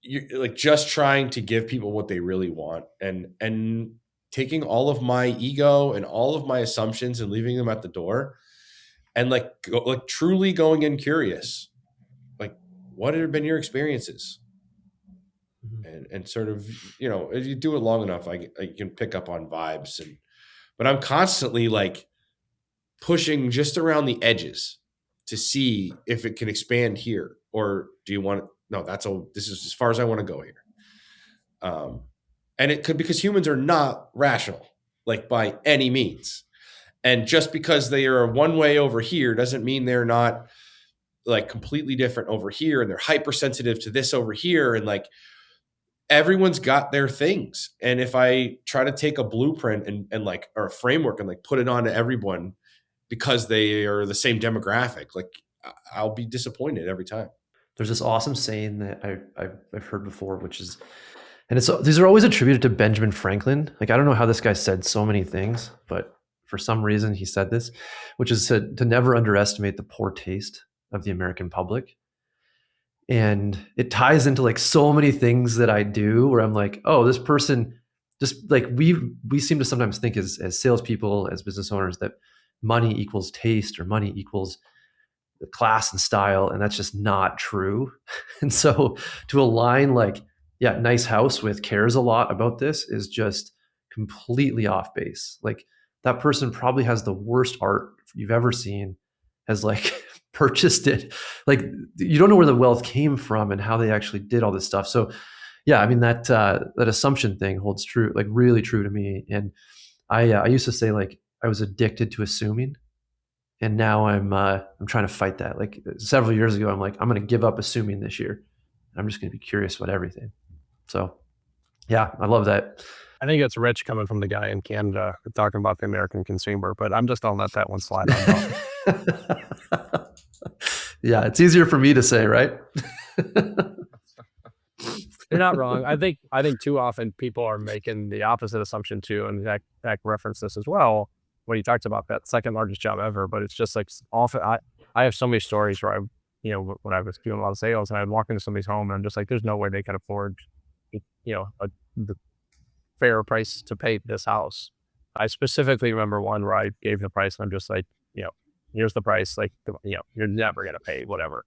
you're like just trying to give people what they really want and taking all of my ego and all of my assumptions and leaving them at the door and like truly going in curious. Like, what have been your experiences? Mhm. And sort of, if you do it long enough, I can pick up on vibes but I'm constantly like pushing just around the edges to see if it can expand here, or do you want no, this is as far as I want to go here. And it could, because humans are not rational, like by any means. And just because they are one way over here doesn't mean they're not like completely different over here. And they're hypersensitive to this over here. And like everyone's got their things. And if I try to take a blueprint and like, or a framework and like put it onto everyone because they are the same demographic, like I'll be disappointed every time. There's this awesome saying that I've heard before, which is, and these are always attributed to Benjamin Franklin. Like, I don't know how this guy said so many things, but for some reason he said this, which is to never underestimate the poor taste of the American public. And it ties into like so many things that I do where I'm like, oh, this person just like we seem to sometimes think as salespeople, as business owners, that money equals taste or money equals the class and style, and that's just not true. And so to align like, yeah, nice house with cares a lot about this is just completely off base. Like that person probably has the worst art you've ever seen, has like purchased it. Like you don't know where the wealth came from and how they actually did all this stuff. So yeah, I mean that assumption thing holds true, like really true to me. And I used to say like I was addicted to assuming, and now I'm trying to fight that. Like several years ago, I'm like I'm going to give up assuming this year. I'm just going to be curious about everything. So yeah, I love that. I think it's rich coming from the guy in Canada talking about the American consumer, but I'm just gonna let that one slide on down. Yeah, it's easier for me to say, right? You're not wrong. I think too often people are making the opposite assumption too, and Zach referenced this as well when he talked about that second largest job ever. But it's just like often I have so many stories where when I was doing a lot of sales and I'd walk into somebody's home and I'm just like, there's no way they can afford, the fair price to pay this house. I specifically remember one where I gave the price and I'm just like, here's the price. Like, you're never gonna pay whatever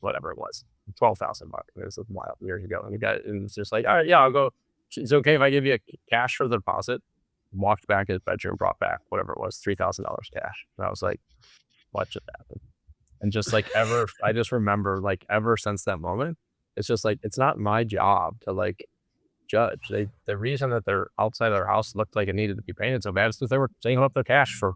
it was, 12,000 bucks. It was a while years ago, and the guy and it's just like, all right, yeah, I'll go. It's okay if I give you cash for the deposit. Walked back to his bedroom, brought back whatever it was, $3,000 cash, and I was like, what just happened? And just like I just remember like ever since that moment, it's just like it's not my job to like judge. The reason that their outside of their house looked like it needed to be painted so bad is because they were saving up their cash for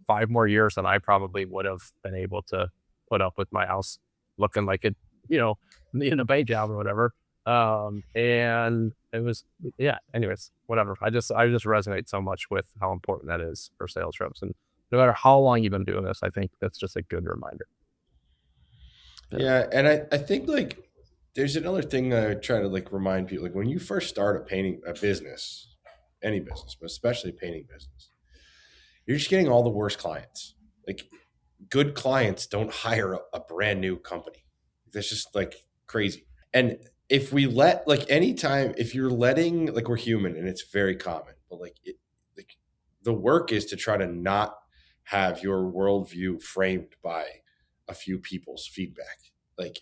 5 more years than I probably would have been able to put up with my house looking like it, in a paint job or whatever. And it was, yeah, anyways, whatever. I just resonate so much with how important that is for sales reps. And no matter how long you've been doing this, I think that's just a good reminder. Yeah. And I think like there's another thing that I try to like remind people, like when you first start a business, any business, but especially a painting business, you're just getting all the worst clients. Like good clients don't hire a brand new company. That's just like crazy. And if we let like anytime, if you're letting, like we're human and it's very common, but like the work is to try to not have your worldview framed by a few people's feedback. Like,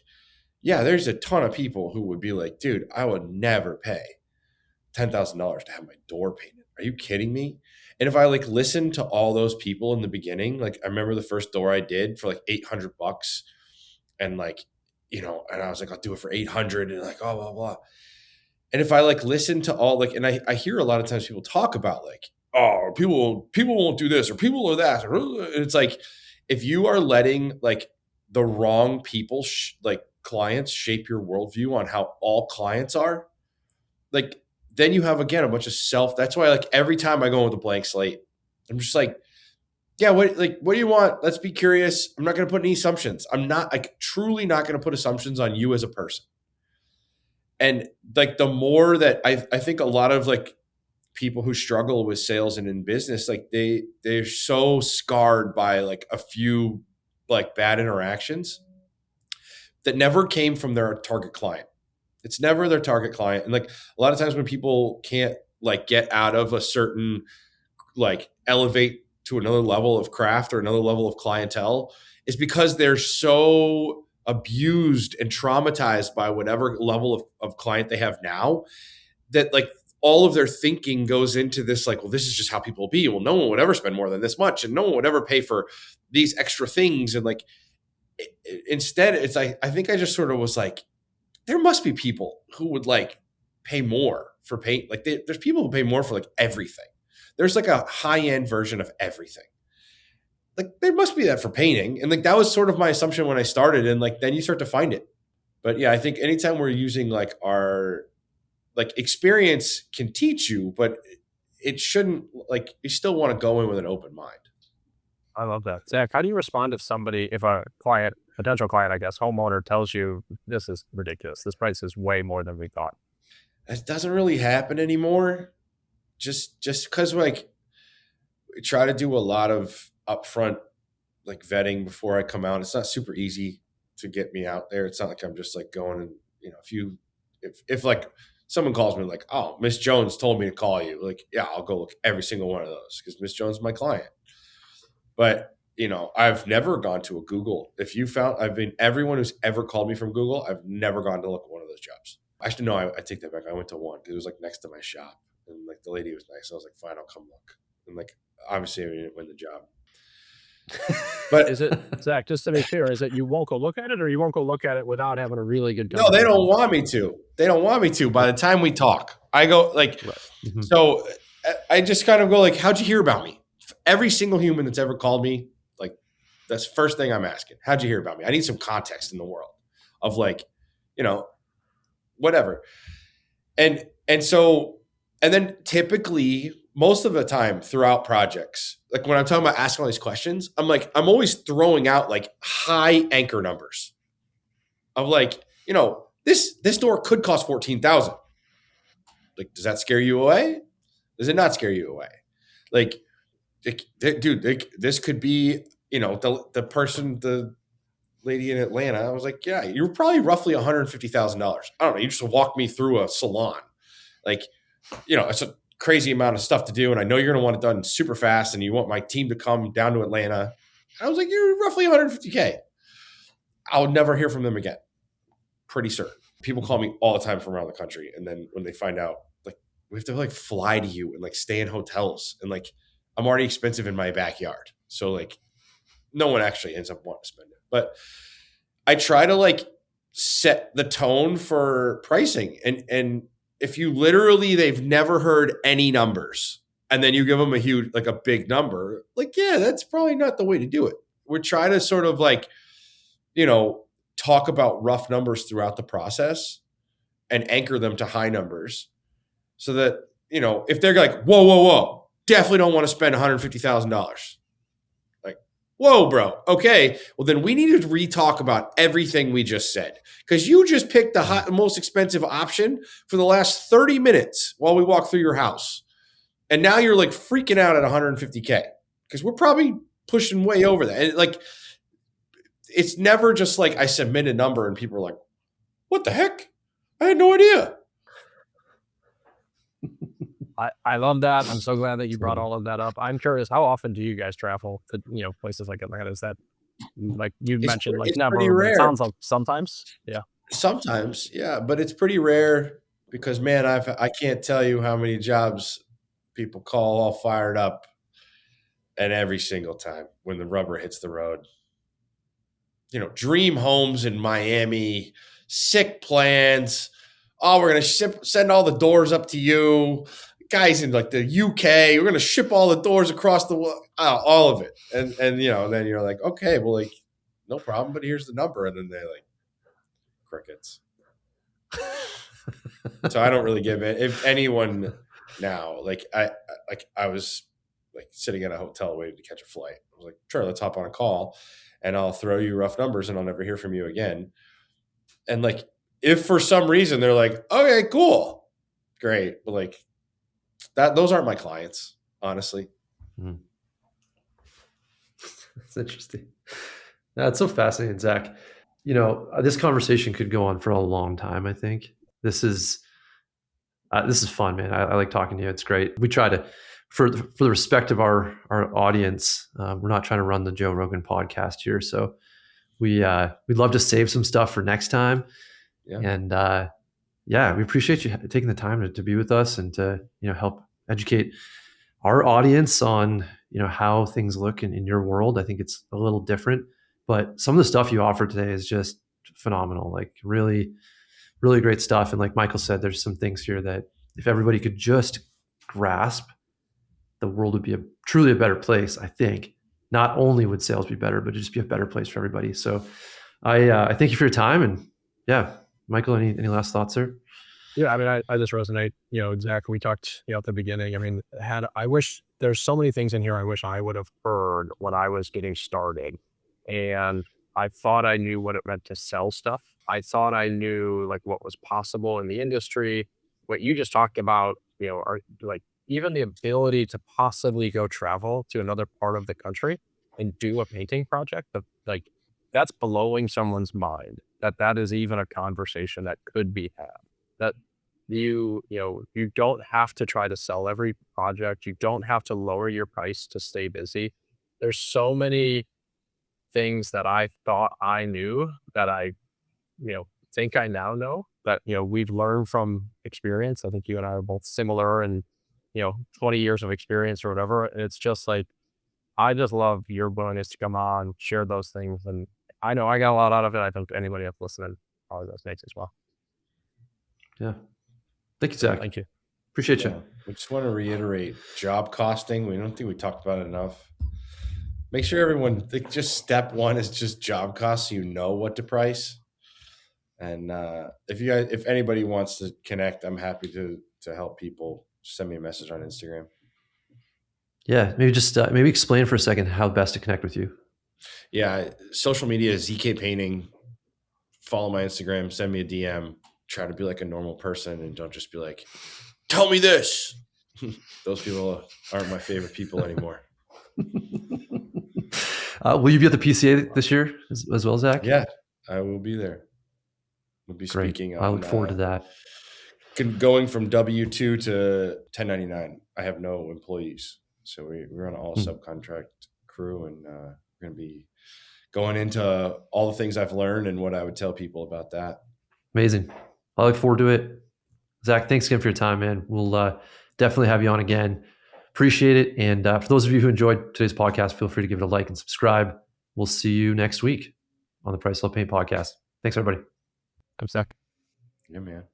yeah, there's a ton of people who would be like, dude, I would never pay $10,000 to have my door painted. Are you kidding me? And if I like listen to all those people in the beginning, like I remember the first door I did for like $800 and like, and I was like, I'll do it for 800 and like, oh, blah, blah. And if I like listen to all like, and I hear a lot of times people talk about like, oh, people won't do this or people are that. And it's like, if you are letting like the wrong people, like clients shape your worldview on how all clients are, like, then you have, again, a bunch of that's why like every time I go with a blank slate, I'm just like, yeah, what do you want? Let's be curious. I'm not going to put any assumptions. I'm not like truly not going to put assumptions on you as a person. And like the more that I think a lot of like people who struggle with sales and in business, like they're so scarred by like a few like bad interactions that never came from their target client. It's never their target client. And like a lot of times when people can't like get out of a certain like elevate to another level of craft or another level of clientele is because they're so abused and traumatized by whatever level of client they have now that like all of their thinking goes into this like, well, this is just how people will be. Well, no one would ever spend more than this much and no one would ever pay for these extra things. And like, instead it's like, I think I just sort of was like, there must be people who would like pay more for paint. Like there's people who pay more for like everything. There's like a high-end version of everything. Like there must be that for painting. And like that was sort of my assumption when I started. And like then you start to find it. But yeah, I think anytime we're using like our like experience can teach you, but it shouldn't, like you still want to go in with an open mind. I love that. Zach, how do you respond if a potential client, I guess, homeowner tells you this is ridiculous, this price is way more than we thought? That doesn't really happen anymore. Just because like we try to do a lot of upfront like vetting before I come out. It's not super easy to get me out there. It's not like I'm just like going and if like someone calls me like, oh, Miss Jones told me to call you, like, yeah, I'll go look every single one of those because Miss Jones is my client. But I've never gone to a Google. Everyone who's ever called me from Google, I've never gone to look at one of those jobs. Actually, no, I take that back. I went to one because it was like next to my shop, and like the lady was nice. So I was like, fine, I'll come look. And like, obviously, I didn't win the job. But Is it, Zach, just to be clear, is it you won't go look at it, or you won't go look at it without having a really good no, they conversation? don't want me to. They don't want me to. By the time we talk, I go like, Right. so I just kind of go like, how'd you hear about me? Every single human that's ever called me, like, that's the first thing I'm asking. How'd you hear about me? I need some context in the world of like, you know, whatever. And so, and then typically most of the time throughout projects, like when I'm talking about asking all these questions, I'm like, I'm always throwing out like high anchor numbers of like, you know, this door could cost 14,000. Like, does that scare you away? Does it not scare you away? Like, dude, this could be, you know, the lady in Atlanta. I was like, yeah, you're probably roughly $150,000. I don't know. You just walk me through a salon. Like, you know, it's a crazy amount of stuff to do. And I know you're going to want it done super fast and you want my team to come down to Atlanta. I was like, you're roughly 150K. I'll never hear from them again. Pretty certain. People call me all the time from around the country. And then when they find out, like, we have to like fly to you and like stay in hotels. And like, I'm already expensive in my backyard. So like, no one actually ends up wanting to spend it. But I try to like set the tone for pricing. And if you literally, they've never heard any numbers and then you give them a huge, like a big number, like, yeah, that's probably not the way to do it. We're trying to sort of like, you know, talk about rough numbers throughout the process and anchor them to high numbers so that, you know, if they're like, whoa, definitely don't want to spend $150,000. Like, whoa, bro. Okay. Well, then we need to re-talk about everything we just said because you just picked the most expensive option for the last 30 minutes while we walk through your house. And now you're like freaking out at 150K because we're probably pushing way over that. And like, it's never just like I submit a number and people are like, what the heck? I had no idea. I love that. I'm so glad that you brought all of that up. I'm curious, how often do you guys travel to, you know, places like Atlanta? Is that, like you mentioned, like never, pretty but rare. it sounds like sometimes. Yeah. Sometimes, yeah, but it's pretty rare because man, I can't tell you how many jobs people call all fired up, and every single time when the rubber hits the road, you know, dream homes in Miami, sick plans. Oh, we're gonna send all the doors up to you. Guys in like the UK, we're gonna ship all the doors across the world, all of it, and you know, then you're like, okay, well, like, no problem, but here's the number, and then they like crickets. So I don't really give it. If anyone now, like I was like sitting in a hotel waiting to catch a flight. I was like, sure, let's hop on a call, and I'll throw you rough numbers, and I'll never hear from you again. And like, if for some reason they're like, okay, cool, great, but like those aren't my clients, honestly. That's interesting. That's so fascinating, Zach. You know, this conversation could go on for a long time. I think this is fun, man. I like talking to you. It's great. We try to, for the respect of our audience, we're not trying to run the Joe Rogan podcast here. So we'd love to save some stuff for next time. Yeah. And we appreciate you taking the time to be with us and to, you know, help educate our audience on, you know, how things look in your world. I think it's a little different, but some of the stuff you offer today is just phenomenal. Like really, really great stuff. And like Michael said, there's some things here that if everybody could just grasp, the world would be truly a better place. I think not only would sales be better, but it'd just be a better place for everybody. So I thank you for your time. And yeah, Michael, any last thoughts there? Yeah, I mean, I just resonate, you know, Zach, we talked, you know, at the beginning. I mean, I wish there's so many things in here I wish I would have heard when I was getting started. And I thought I knew what it meant to sell stuff. I thought I knew like what was possible in the industry. What you just talked about, you know, are like even the ability to possibly go travel to another part of the country and do a painting project, like that's blowing someone's mind that is even a conversation that could be had. That you don't have to try to sell every project. You don't have to lower your price to stay busy. There's so many things that I thought I knew that I, you know, think I now know that, you know, we've learned from experience. I think you and I are both similar and, you know, 20 years of experience or whatever. And it's just like, I just love your willingness to come on, share those things. And I know I got a lot out of it. I think anybody that's listening probably resonates as well. Yeah. Thank you, Zach. Thank you. Appreciate you. We just want to reiterate job costing. We don't think we talked about it enough. Make sure everyone, just step one is just job costs, so you know what to price. And if anybody wants to connect, I'm happy to help people. Send me a message on Instagram. Yeah, maybe just maybe explain for a second how best to connect with you. Yeah, social media is ZK Painting. Follow my Instagram, send me a DM. Try to be like a normal person and don't just be like, tell me this. Those people aren't my favorite people anymore. Will you be at the PCA this year as well, Zach? Yeah, I will be there. We'll be Great. speaking on, I look forward to that. Going from W-2 to 1099. I have no employees. So we're on an all subcontract crew, and we're going to be going into all the things I've learned and what I would tell people about that. Amazing. I look forward to it. Zach, thanks again for your time, man. We'll definitely have you on again. Appreciate it. And for those of you who enjoyed today's podcast, feel free to give it a like and subscribe. We'll see you next week on the Price Love Paint podcast. Thanks, everybody. I'm Zach. Yeah, man.